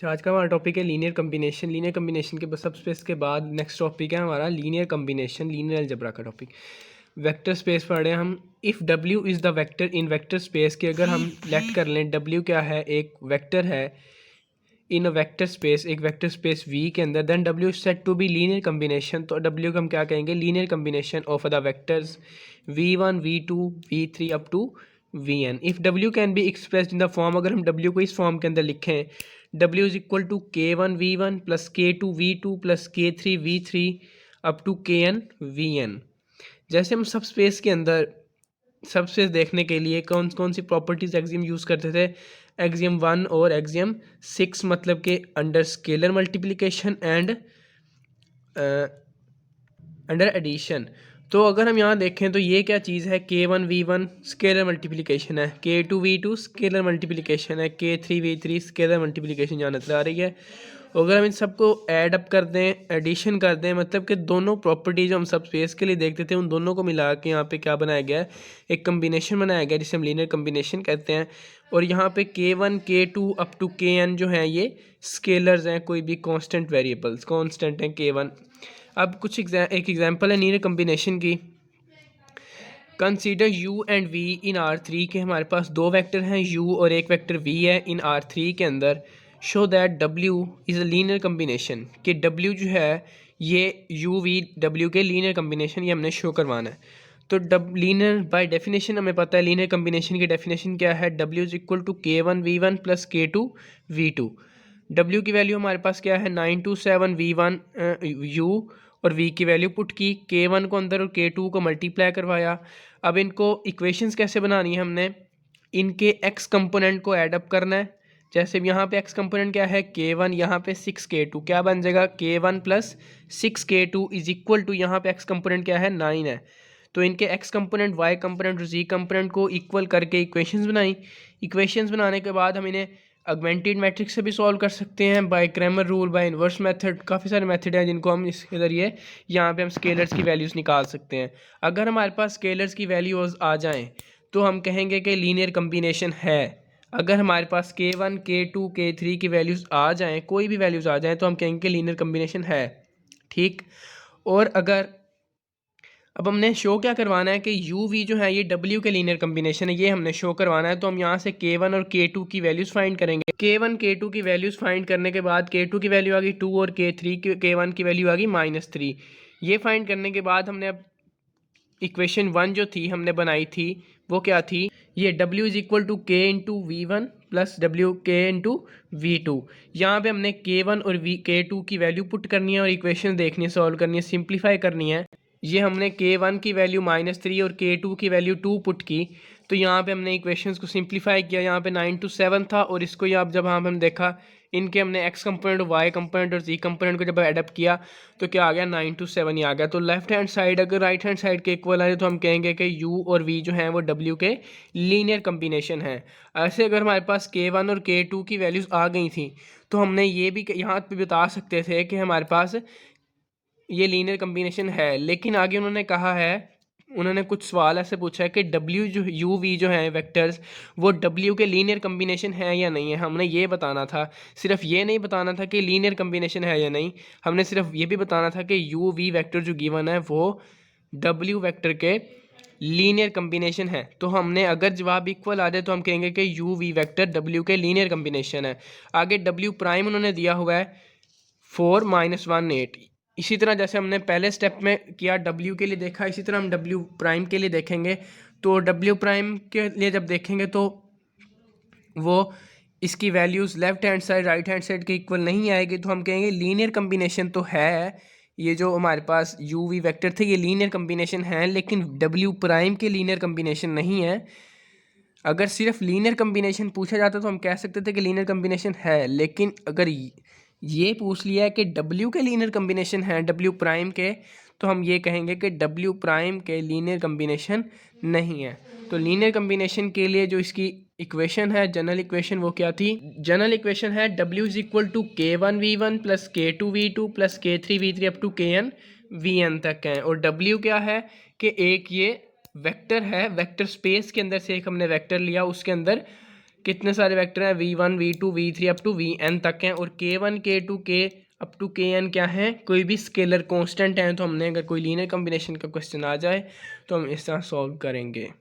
आज का हमारा टॉपिक है लीनियर कम्बिनेशन। लीनियर कम्बिनेशन के सब स्पेस के बाद नेक्स्ट टॉपिक है हमारा लीनियर कम्बिनेशन, लीनियर अलजेब्रा का टॉपिक। वेक्टर स्पेस पढ़ रहे हैं हम। If W is the vector in vector space के अगर हम लेट कर लें W क्या है, एक वेक्टर है इन अ वेक्टर स्पेस, एक वेक्टर स्पेस V के अंदर, then W is set to be linear combination. तो W को हम क्या कहेंगे, linear combination of the vectors V1 V2 V3 up to Vn। If W can be expressed in the form, अगर हम W को इस फॉर्म के अंदर लिखें, W is equal to K1 V1 plus K2 V2 plus K3 V3 up to Kn Vn। जैसे हम सब स्पेस के अंदर सब स्पेस देखने के लिए कौन कौन सी प्रॉपर्टीज एक्सियम यूज़ करते थे, एक्सियम 1 और एक्सियम 6, मतलब कि under scalar multiplication and under addition. तो अगर हम यहाँ देखें तो ये क्या चीज़ है, K1 V1 स्केलर मल्टीप्लिकेशन है, K2 V2 स्केलर मल्टीप्लिकेशन है, K3 V3 स्केलर मल्टीप्लिकेशन यहाँ नजर आ रही है। अगर हम इन सबको ऐड अप कर दें, एडिशन कर दें, मतलब कि दोनों प्रॉपर्टी जो हम सब स्पेस के लिए देखते थे उन दोनों को मिला के यहाँ पे क्या बनाया गया है, एक कम्बिनेशन बनाया गया जिसे हम लीनियर कम्बिनेशन कहते हैं। और यहाँ पे K1 K2 up to Kn जो है ये स्केलर्स हैं, कोई भी कांस्टेंट वेरिएबल्स कांस्टेंट हैं K1। अब कुछ एक एग्जांपल है लीनियर कम्बिनेशन की। Consider U and V in R3 के हमारे पास दो वेक्टर हैं U और एक वेक्टर V है इन R3 के अंदर। Show that W is a linear combination, कि W जो है ये U V W के लीनियर कम्बिनेशन, ये हमने शो करवाना है। तो लीनियर बाय डेफिनेशन हमें पता है लीनियर कम्बिनेशन की डेफिनेशन क्या है, W is equal to K1 V1 plus K2 V2। W की वैल्यू हमारे पास क्या है 927 V1 U और V की वैल्यू पुट की, K1 को अंदर और K2 को मल्टीप्लाई करवाया। अब इनको इक्वेशंस कैसे बनानी है, हमने इनके x कंपोनेंट को ऐड अप करना है। जैसे यहाँ पे x कंपोनेंट क्या है K1, यहाँ पे 6K2, क्या बन जाएगा K1 plus 6K2 is equal to, यहाँ पे x कंपोनेंट क्या है 9 है। तो इनके x कंपोनेंट y कंपोनेंट और z कंपोनेंट को इक्वल करके इक्वेशंस बनाई। इक्वेशंस बनाने के बाद हम इन्हें ऑगमेंटेड मैट्रिक्स से भी सॉल्व कर सकते हैं, by Cramer rule, by inverse method, काफ़ी सारे मेथड हैं जिनको हम इसके ज़रिए यहाँ पे हम स्केलर्स की वैल्यूज़ निकाल सकते हैं। अगर हमारे पास स्केलर्स की वैल्यूज़ आ जाएं तो हम कहेंगे कि लीनियर कम्बिनेशन है। अगर हमारे पास K1 K2 K3 की वैल्यूज़ आ जाएं, कोई भी वैल्यूज़ आ जाएं, तो हम कहेंगे कि लीनियर कम्बिनेशन है, ठीक। और अगर अब हमने शो क्या करवाना है कि U V जो है ये W के लीनियर कम्बिनेशन है, ये हमने शो करवाना है। तो हम यहाँ से K1 और K2 की वैल्यूज़ फाइंड करेंगे। K1 K2 की वैल्यूज़ फाइंड करने के बाद K2 की वैल्यू आ गई 2 और K1 की वैल्यू आ गई -3। ये फाइंड करने के बाद हमने अब इक्वेशन 1 जो थी हमने बनाई थी वो क्या थी, ये W is equal to K into V1 plus W K into V2। यहाँ पे हमने K1 और K2 की वैल्यू पुट करनी है और इक्वेशन देखनी है, सॉल्व करनी है, सिंप्लीफाई करनी है। ये हमने K1 की वैल्यू -3 और K2 की वैल्यू 2 पुट की। तो यहाँ पे हमने इक्वेशंस को सिंप्लीफाई किया। यहाँ पे 9 to 7 था और इसको यहाँ जब हम देखा इनके हमने x कंपोनेंट, y कंपोनेंट और z कंपोनेंट को जब एडअप किया तो क्या आ गया 9 to 7 ही आ गया। तो लेफ्ट हैंड साइड अगर राइट हैंड साइड के इक्वल आए तो हम कहेंगे कि u और v जो हैं वो w के लीनियर कम्बिनेशन है। ऐसे अगर हमारे पास K1 और K2 की वैल्यूज़ आ गई थी तो हमने ये भी यहाँ पे बता सकते थे कि हमारे पास ये लीनियर कम्बिनेशन है। लेकिन आगे उन्होंने कहा है, उन्होंने कुछ सवाल ऐसे पूछा है कि W जो U V जो है वेक्टर्स, वो W के लीनियर कम्बिनेशन है या नहीं है। हमने ये बताना था, सिर्फ ये नहीं बताना था कि लीनियर कम्बिनेशन है या नहीं, हमने सिर्फ ये भी बताना था कि U V वेक्टर जो गिवन है वो W वेक्टर के लीनियर कम्बिनेशन है। तो हमने अगर जवाब इक्वल आ जाए तो हम कहेंगे कि U V वेक्टर W के लीनियर कम्बिनेशन है। आगे W प्राइम उन्होंने दिया हुआ है 4 - 1 8। इसी तरह जैसे हमने पहले स्टेप में किया W के लिए देखा, इसी तरह हम W प्राइम के लिए देखेंगे। तो W प्राइम के लिए जब देखेंगे तो वो इसकी values left hand side right hand side के इक्वल नहीं आएगी, तो हम कहेंगे लीनियर कम्बिनेशन तो है। ये जो हमारे पास U V वेक्टर थे ये लीनियर कम्बिनेशन है, लेकिन W प्राइम के लीनियर कम्बिनेशन नहीं है। अगर सिर्फ लीनियर कम्बिनेशन पूछा जाता तो हम कह सकते थे कि लीनियर कम्बिनेशन है, लेकिन अगर ये पूछ लिया है कि W के लीनियर कम्बिनेशन है W प्राइम के, तो हम ये कहेंगे कि W प्राइम के लीनियर कम्बिनेशन नहीं है। तो लीनियर कम्बिनेशन के लिए जो इसकी इक्वेशन है, जनरल इक्वेशन, वो क्या थी, जनरल इक्वेशन है W is equal to K1 V1 plus K2 V2 plus K3 V3 up to Kn Vn तक है। और W क्या है कि एक ये वेक्टर है, वेक्टर स्पेस के अंदर से एक हमने वेक्टर लिया, उसके अंदर कितने सारे वेक्टर हैं, v1 v2 v3 up to vn तक हैं, और k1 k2 k up to kn क्या है, कोई भी स्केलर कांस्टेंट है। तो हमने अगर कोई लीनियर कॉम्बिनेशन का क्वेश्चन आ जाए तो हम इस तरह सॉल्व करेंगे।